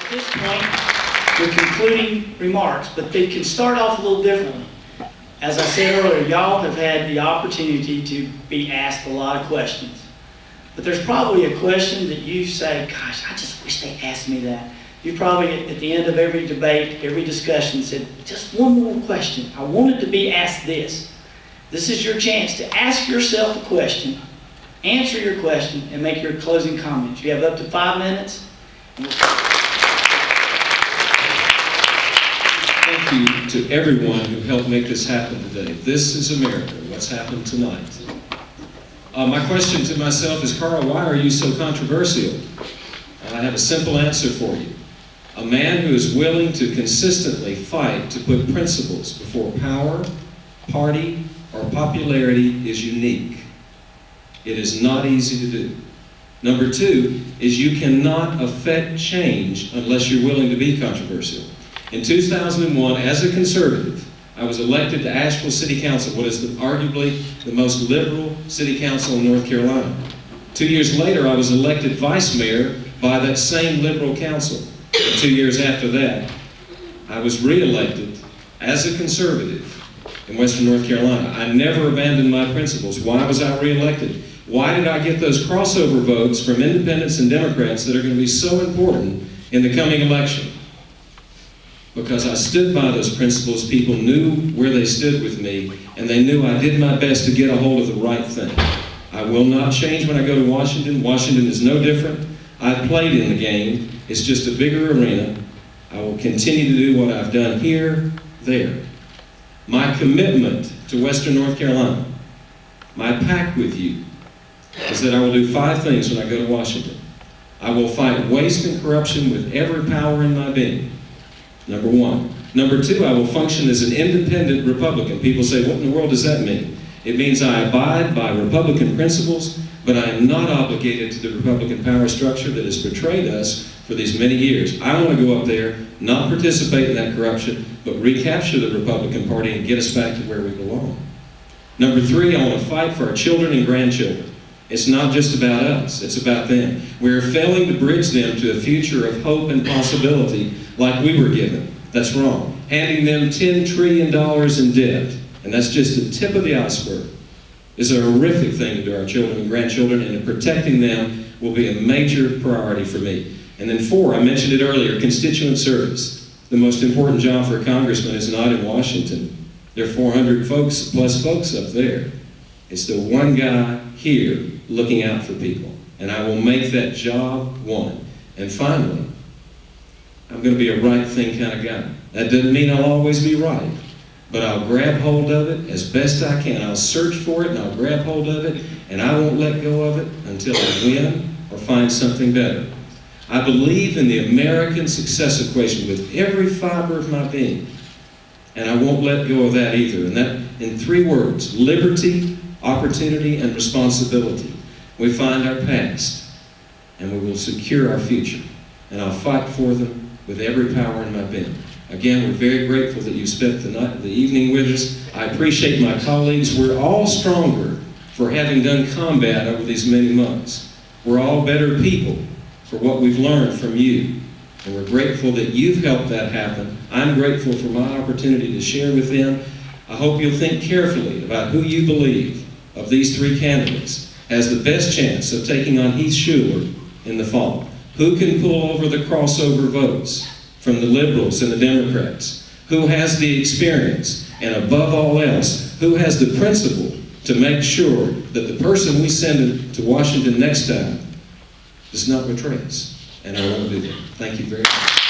at this point with concluding remarks, but they can start off a little differently. As I said earlier, y'all have had the opportunity to be asked a lot of questions. But there's probably a question that you say, gosh, I just wish they asked me that. You probably, at the end of every debate, every discussion, said, just one more question. I wanted to be asked this. This is your chance to ask yourself a question, answer your question, and make your closing comments. You have up to 5 minutes. Thank you to everyone who helped make this happen today. This is America, what's happened tonight. My question to myself is, Carl, why are you so controversial? I have a simple answer for you. A man who is willing to consistently fight to put principles before power, party, or popularity is unique. It is not easy to do. Number two is you cannot affect change unless you're willing to be controversial. In 2001, as a conservative, I was elected to Asheville City Council, what is arguably the most liberal city council in North Carolina. 2 years later, I was elected vice mayor by that same liberal council. And 2 years after that, I was re-elected as a conservative in Western North Carolina. I never abandoned my principles. Why was I re-elected? Why did I get those crossover votes from independents and Democrats that are going to be so important in the coming election? Because I stood by those principles. People knew where they stood with me, and they knew I did my best to get a hold of the right thing. I will not change when I go to Washington. Washington is no different. I've played in the game. It's just a bigger arena. I will continue to do what I've done here, there. My commitment to Western North Carolina, my pact with you, is that I will do 5 things when I go to Washington. I will fight waste and corruption with every power in my being. Number 1. Number 2, I will function as an independent Republican. People say, what in the world does that mean? It means I abide by Republican principles, but I am not obligated to the Republican power structure that has betrayed us for these many years. I want to go up there, not participate in that corruption, but recapture the Republican Party and get us back to where we belong. Number 3, I want to fight for our children and grandchildren. It's not just about us, it's about them. We're failing to bridge them to a future of hope and possibility like we were given. That's wrong. Handing them $10 trillion in debt, and that's just the tip of the iceberg, is a horrific thing to do our children and grandchildren, and protecting them will be a major priority for me. And then 4, I mentioned it earlier, constituent service. The most important job for a congressman is not in Washington. There are 400 plus folks up there. It's the one guy here looking out for people. And I will make that job one. And finally, I'm going to be a right thing kind of guy. That doesn't mean I'll always be right, but I'll grab hold of it as best I can. I'll search for it and I'll grab hold of it, and I won't let go of it until I win or find something better. I believe in the American success equation with every fiber of my being, and I won't let go of that either. And that in 3 words: liberty, opportunity, and responsibility. We find our past, and we will secure our future. And I'll fight for them with every power in my being. Again, we're very grateful that you spent the evening with us. I appreciate my colleagues. We're all stronger for having done combat over these many months. We're all better people for what we've learned from you. And we're grateful that you've helped that happen. I'm grateful for my opportunity to share with them. I hope you'll think carefully about who you believe of these 3 candidates has the best chance of taking on Heath Shuler in the fall. Who can pull over the crossover votes from the liberals and the Democrats? Who has the experience? And above all else, who has the principle to make sure that the person we send to Washington next time does not betray us? And I want to do that. Thank you very much.